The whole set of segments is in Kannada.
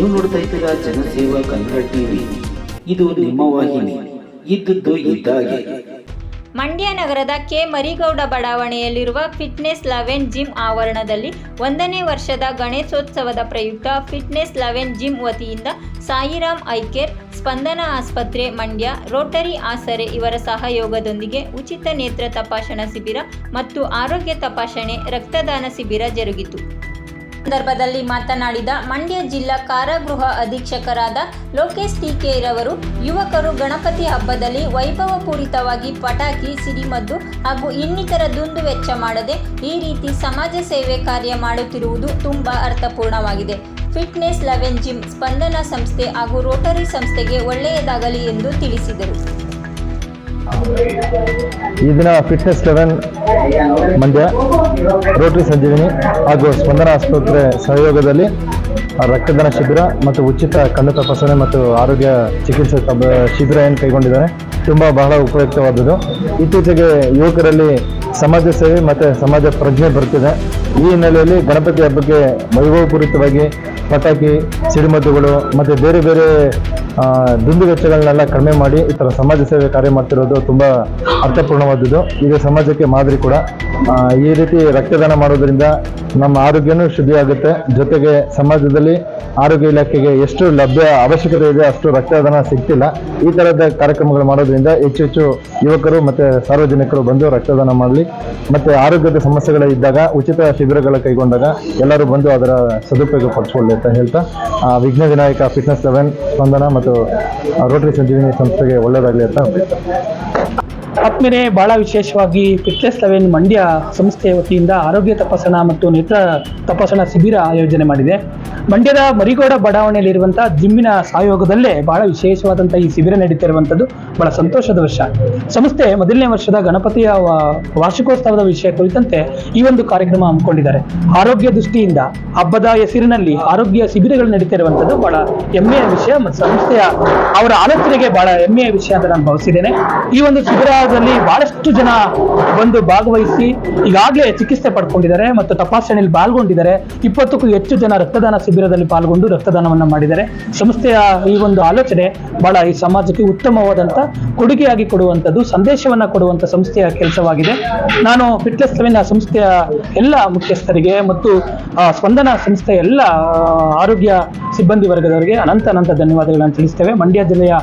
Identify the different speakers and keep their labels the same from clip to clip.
Speaker 1: ನೀವು ನೋಡ್ತಾ ಇದ್ದೀರಾ ಜನಸೇವಾ ಕನ್ನಡ ಟಿವಿ. ಇದು ನಿಮ್ಮ ವಾಹಿನಿ. ಇದ್ದದ್ದು ಇದ್ದಾಗೆ.
Speaker 2: ಮಂಡ್ಯ ನಗರದ ಕೆ ಮರಿಗೌಡ ಬಡಾವಣೆಯಲ್ಲಿರುವ ಫಿಟ್ನೆಸ್ 11 ಜಿಮ್ ಆವರಣದಲ್ಲಿ 1ನೇ ವರ್ಷದ ಗಣೇಶೋತ್ಸವದ ಪ್ರಯುಕ್ತ ಫಿಟ್ನೆಸ್ 11 ಜಿಮ್ ವತಿಯಿಂದ ಸಾಯಿರಾಮ್ ಐ ಕೇರ್, ಸ್ಪಂದನ ಆಸ್ಪತ್ರೆ ಮಂಡ್ಯ, ರೋಟರಿ ಆಸರೆ ಇವರ ಸಹಯೋಗದೊಂದಿಗೆ ಉಚಿತ ನೇತ್ರ ತಪಾಸಣಾ ಶಿಬಿರ ಮತ್ತು ಆರೋಗ್ಯ ತಪಾಸಣೆ ರಕ್ತದಾನ ಶಿಬಿರ ಜರುಗಿತು. ಸಂದರ್ಭದಲ್ಲಿ ಮಾತನಾಡಿದ ಮಂಡ್ಯ ಜಿಲ್ಲಾ ಕಾರಾಗೃಹ ಅಧೀಕ್ಷಕರಾದ ಲೋಕೇಶ್ ಟಿ.ಕೆ. ರವರು, ಯುವಕರು ಗಣಪತಿ ಹಬ್ಬದಲ್ಲಿ ವೈಭವಪೂರಿತವಾಗಿ ಪಟಾಕಿ, ಸಿಡಿಮದ್ದು ಹಾಗೂ ಇನ್ನಿತರ ದುಂದು ವೆಚ್ಚ ಮಾಡದೆ ಈ ರೀತಿ ಸಮಾಜ ಸೇವೆ ಕಾರ್ಯ ಮಾಡುತ್ತಿರುವುದು ತುಂಬಾ ಅರ್ಥಪೂರ್ಣವಾಗಿದೆ. ಫಿಟ್ನೆಸ್ 11 ಜಿಮ್, ಸ್ಪಂದನ ಸಂಸ್ಥೆ ಹಾಗೂ ರೋಟರಿ ಸಂಸ್ಥೆಗೆ ಒಳ್ಳೆಯದಾಗಲಿ ಎಂದು ತಿಳಿಸಿದರು.
Speaker 3: ಈ ದಿನ ಫಿಟ್ನೆಸ್ 11 ಮಂಡ್ಯ, ರೋಟರಿ ಸಂಜೀವಿನಿ ಹಾಗೂ ಸ್ಪಂದನ ಆಸ್ಪತ್ರೆ ಸಹಯೋಗದಲ್ಲಿ ರಕ್ತದಾನ ಶಿಬಿರ ಮತ್ತು ಉಚಿತ ಕಣ್ಣು ತಪಾಸಣೆ ಮತ್ತು ಆರೋಗ್ಯ ಚಿಕಿತ್ಸೆ ಶಿಬಿರ ಏನು ಕೈಗೊಂಡಿದ್ದಾರೆ. ಬಹಳ ಉಪಯುಕ್ತವಾದದ್ದು. ಇತ್ತೀಚೆಗೆ ಯುವಕರಲ್ಲಿ ಸಮಾಜ ಸೇವೆ ಮತ್ತು ಸಮಾಜ ಪ್ರಜ್ಞೆ ಬರ್ತಿದೆ. ಈ ಹಿನ್ನೆಲೆಯಲ್ಲಿ ಗಣಪತಿ ಹಬ್ಬಕ್ಕೆ ವೈಭವಪೂರಿತವಾಗಿ ಪಟಾಕಿ, ಸಿಡಿಮದ್ದುಗಳು ಮತ್ತು ಬೇರೆ ಬೇರೆ ದುಂದು ವೆಚ್ಚಗಳನ್ನೆಲ್ಲ ಕಡಿಮೆ ಮಾಡಿ ಈ ಥರ ಸಮಾಜ ಸೇವೆ ಕಾರ್ಯ ಮಾಡ್ತಿರೋದು ತುಂಬ ಅರ್ಥಪೂರ್ಣವಾದದ್ದು. ಇದು ಸಮಾಜಕ್ಕೆ ಮಾದರಿ ಕೂಡ. ಈ ರೀತಿ ರಕ್ತದಾನ ಮಾಡೋದ್ರಿಂದ ನಮ್ಮ ಆರೋಗ್ಯನೂ ಶುದ್ಧಿಯಾಗುತ್ತೆ. ಜೊತೆಗೆ ಸಮಾಜದಲ್ಲಿ ಆರೋಗ್ಯ ಇಲಾಖೆಗೆ ಎಷ್ಟು ಅವಶ್ಯಕತೆ ಇದೆ ಅಷ್ಟು ರಕ್ತದಾನ ಸಿಗ್ತಿಲ್ಲ. ಈ ಥರದ ಕಾರ್ಯಕ್ರಮಗಳು ಮಾಡೋದ್ರಿಂದ ಹೆಚ್ಚು ಯುವಕರು ಮತ್ತು ಸಾರ್ವಜನಿಕರು ಬಂದು ರಕ್ತದಾನ ಮಾಡಲಿ. ಮತ್ತು ಆರೋಗ್ಯದ ಸಮಸ್ಯೆಗಳು ಇದ್ದಾಗ ಉಚಿತ ಶಿಬಿರಗಳ ಕೈಗೊಂಡಾಗ ಎಲ್ಲರೂ ಬಂದು ಅದರ ಸದುಪಯೋಗ ಪಡಿಸ್ಕೊಳ್ಳಿ ಅಂತ ಹೇಳ್ತಾ, ವಿಘ್ನ ವಿನಾಯಕ ಫಿಟ್ನೆಸ್ 11 ಸ್ಪಂದನ ಮತ್ತು ರೋಟರಿ ಸಂಜೀವಿನಿ ಸಂಸ್ಥೆಗೆ ಒಳ್ಳೆಯದಾಗಲಿ ಅಂತ.
Speaker 4: ಆತ್ಮೀಯರೇ, ಬಹಳ ವಿಶೇಷವಾಗಿ ಫಿಟ್ನೆಸ್ 11 ಮಂಡ್ಯ ಸಂಸ್ಥೆಯ ವತಿಯಿಂದ ಆರೋಗ್ಯ ತಪಾಸಣಾ ಮತ್ತು ನೇತ್ರ ತಪಾಸಣಾ ಶಿಬಿರ ಆಯೋಜನೆ ಮಾಡಿದೆ. ಮಂಡ್ಯದ ಮರಿಗೌಡ ಬಡಾವಣೆಯಲ್ಲಿರುವಂಥ ಜಿಮ್ಮಿನ ಸಹಯೋಗದಲ್ಲೇ ಬಹಳ ವಿಶೇಷವಾದಂಥ ಈ ಶಿಬಿರ ನಡೀತಿರುವಂಥದ್ದು ಬಹಳ ಸಂತೋಷದ ವಿಷಯ. ಸಂಸ್ಥೆ 1ನೇ ವರ್ಷದ ಗಣಪತಿಯ ವಾರ್ಷಿಕೋತ್ಸವದ ವಿಷಯ ಕುರಿತಂತೆ ಈ ಒಂದು ಕಾರ್ಯಕ್ರಮ ಹಮ್ಮಿಕೊಂಡಿದ್ದಾರೆ. ಆರೋಗ್ಯ ದೃಷ್ಟಿಯಿಂದ ಹಬ್ಬದ ಹೆಸರಿನಲ್ಲಿ ಆರೋಗ್ಯ ಶಿಬಿರಗಳು ನಡೀತಿರುವಂಥದ್ದು ಬಹಳ ಹೆಮ್ಮೆಯ ವಿಷಯ ಮತ್ತು ಸಂಸ್ಥೆಯ ಅವರ ಆಲೋಚನೆಗೆ ಬಹಳ ಹೆಮ್ಮೆಯ ವಿಷಯ ಅಂತ ನಾನು ಭಾವಿಸಿದ್ದೇನೆ. ಈ ಒಂದು ಶಿಬಿರದಲ್ಲಿ ಬಹಳಷ್ಟು ಜನ ಬಂದು ಭಾಗವಹಿಸಿ ಈಗಾಗಲೇ ಚಿಕಿತ್ಸೆ ಪಡ್ಕೊಂಡಿದ್ದಾರೆ ಮತ್ತು ತಪಾಸಣೆಯಲ್ಲಿ ಪಾಲ್ಗೊಂಡಿದ್ದಾರೆ. 20ಕ್ಕೂ ಹೆಚ್ಚು ಜನ ರಕ್ತದಾನ ಶಿಬಿರದಲ್ಲಿ ಪಾಲ್ಗೊಂಡು ರಕ್ತದಾನವನ್ನು ಮಾಡಿದ್ದಾರೆ. ಸಂಸ್ಥೆಯ ಈ ಒಂದು ಆಲೋಚನೆ ಬಹಳ ಈ ಸಮಾಜಕ್ಕೆ ಉತ್ತಮವಾದಂಥ ಕೊಡುಗೆಯಾಗಿ ಕೊಡುವಂಥದ್ದು, ಸಂದೇಶವನ್ನು ಕೊಡುವಂಥ ಸಂಸ್ಥೆಯ ಕೆಲಸವಾಗಿದೆ. ನಾನು ಫಿಟ್ನೆಸ್ 11 ಸಂಸ್ಥೆಯ ಎಲ್ಲ ಮುಖ್ಯಸ್ಥರಿಗೆ ಮತ್ತು ಸ್ಪಂದನ ಸಂಸ್ಥೆಯ ಎಲ್ಲ ಆರೋಗ್ಯ ಸಿಬ್ಬಂದಿ ವರ್ಗದವರಿಗೆ ಅನಂತ ಧನ್ಯವಾದಗಳನ್ನು ತಿಳಿಸ್ತೇವೆ. ಮಂಡ್ಯ ಜಿಲ್ಲೆಯ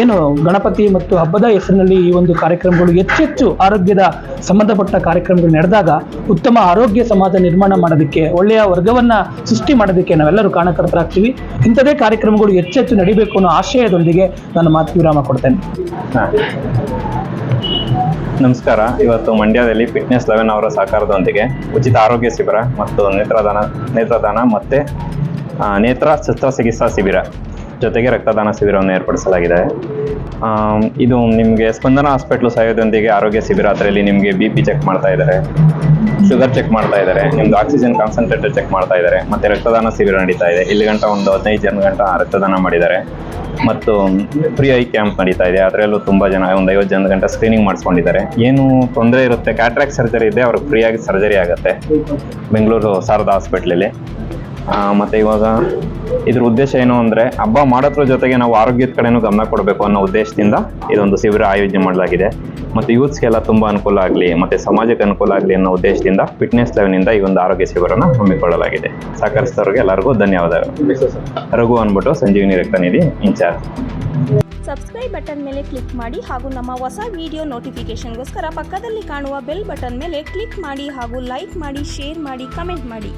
Speaker 4: ಏನು ಗಣಪತಿ ಮತ್ತು ಹಬ್ಬದ ಹೆಸರಿನಲ್ಲಿ ಈ ಒಂದು ಕಾರ್ಯಕ್ರಮಗಳು ಹೆಚ್ಚು ಆರೋಗ್ಯದ ಸಂಬಂಧಪಟ್ಟ ಕಾರ್ಯಕ್ರಮಗಳು ನಡೆದಾಗ ಉತ್ತಮ ಆರೋಗ್ಯ ಸಮಾಜ ನಿರ್ಮಾಣ ಮಾಡೋದಕ್ಕೆ, ಒಳ್ಳೆಯ ವರ್ಗವನ್ನು ಸೃಷ್ಟಿ ಮಾಡೋದಕ್ಕೆ ನಾವೆಲ್ಲರೂ ಕಾರಣಕರ್ತರಾಗ್ತೀವಿ. ಇಂಥದೇ ಕಾರ್ಯಕ್ರಮಗಳು ಹೆಚ್ಚು ನಡೀಬೇಕು ಅನ್ನೋ ಆಶಯದೊಂದಿಗೆ ನಾನು ಮಾತು ವಿರಾಮ ಕೊಡ್ತೇನೆ.
Speaker 5: ನಮಸ್ಕಾರ. ಇವತ್ತು ಮಂಡ್ಯದಲ್ಲಿ ಫಿಟ್ನೆಸ್ 11 ಅವರ ಸಹಕಾರದೊಂದಿಗೆ ಉಚಿತ ಆರೋಗ್ಯ ಶಿಬಿರ ಮತ್ತು ನೇತ್ರದಾನ ಮತ್ತು ನೇತ್ರ ಶಸ್ತ್ರಚಿಕಿತ್ಸಾ ಶಿಬಿರ ಜೊತೆಗೆ ರಕ್ತದಾನ ಶಿಬಿರವನ್ನು ಏರ್ಪಡಿಸಲಾಗಿದೆ. ಇದು ನಿಮಗೆ ಸ್ಪಂದನ ಹಾಸ್ಪಿಟ್ಲು ಸಹಾಯದೊಂದಿಗೆ ಆರೋಗ್ಯ ಶಿಬಿರ. ಅದರಲ್ಲಿ ನಿಮಗೆ BP ಚೆಕ್ ಮಾಡ್ತಾ ಇದ್ದಾರೆ, ಶುಗರ್ ಚೆಕ್ ಮಾಡ್ತಾ ಇದ್ದಾರೆ, ನಿಮ್ದು ಆಕ್ಸಿಜನ್ ಕಾನ್ಸಂಟ್ರೇಟರ್ ಚೆಕ್ ಮಾಡ್ತಾ ಇದ್ದಾರೆ. ಮತ್ತು ರಕ್ತದಾನ ಶಿಬಿರ ನಡೀತಾ ಇದೆ. ಇಲ್ಲಿ ಗಂಟ ಒಂದು 15 ಜನ ರಕ್ತದಾನ ಮಾಡಿದ್ದಾರೆ. ಮತ್ತು ಫ್ರೀ ಐ ಕ್ಯಾಂಪ್ ನಡೀತಾ ಇದೆ. ಅದರಲ್ಲೂ ತುಂಬ ಜನ ಒಂದು 50 ಜನ ಗಂಟ ಸ್ಕ್ರೀನಿಂಗ್ ಮಾಡಿಸ್ಕೊಂಡಿದ್ದಾರೆ. ಏನು ತೊಂದರೆ ಇರುತ್ತೆ, ಕ್ಯಾಟ್ರಾಕ್ಟ್ ಸರ್ಜರಿ ಇದೆ, ಅವ್ರಿಗೆ ಫ್ರೀಯಾಗಿ ಸರ್ಜರಿ ಆಗುತ್ತೆ ಬೆಂಗಳೂರು ಶಾರದಾ ಹಾಸ್ಪಿಟ್ಲಲ್ಲಿ. ಮತ್ತು ಇವಾಗ ಇದ್ರ ಉದ್ದೇಶ ಏನು ಅಂದರೆ, ಹಬ್ಬ ಮಾಡೋದ್ರ ಜೊತೆಗೆ ನಾವು ಆರೋಗ್ಯದ ಕಡೆನೂ ಗಮನ ಕೊಡಬೇಕು ಅನ್ನೋ ಉದ್ದೇಶದಿಂದ ಇದೊಂದು ಶಿಬಿರ ಆಯೋಜನೆ ಮಾಡಲಾಗಿದೆ. ಮತ್ತು ಯೂತ್ಸ್ಗೆಲ್ಲ ತುಂಬ ಅನುಕೂಲ ಆಗಲಿ ಮತ್ತು ಸಮಾಜಕ್ಕೆ ಅನುಕೂಲ ಆಗಲಿ ಅನ್ನೋ ಉದ್ದೇಶದಿಂದ ಫಿಟ್ನೆಸ್ 11 ಈ ಒಂದು ಆರೋಗ್ಯ ಶಿಬಿರನ ಹಮ್ಮಿಕೊಳ್ಳಲಾಗಿದೆ. ಸಹಕರಿಸಿದವ್ರಿಗೆ ಎಲ್ಲರಿಗೂ ಧನ್ಯವಾದಗಳು. ರಘು ಅಂದ್ಬಿಟ್ಟು ಸಂಜೀವಿನಿ ರಕ್ತನಿಧಿ ಇನ್ಚಾರ್ಜ್.
Speaker 6: ಸಬ್ಸ್ಕ್ರೈಬ್ ಬಟನ್ ಮೇಲೆ ಕ್ಲಿಕ್ ಮಾಡಿ ಹಾಗೂ ನಮ್ಮ ಹೊಸ ವಿಡಿಯೋ ನೋಟಿಫಿಕೇಶನ್ಗೋಸ್ಕರ ಪಕ್ಕದಲ್ಲಿ ಕಾಣುವ ಬೆಲ್ ಬಟನ್ ಮೇಲೆ ಕ್ಲಿಕ್ ಮಾಡಿ ಹಾಗೂ ಲೈಕ್ ಮಾಡಿ, ಶೇರ್ ಮಾಡಿ, ಕಮೆಂಟ್ ಮಾಡಿ.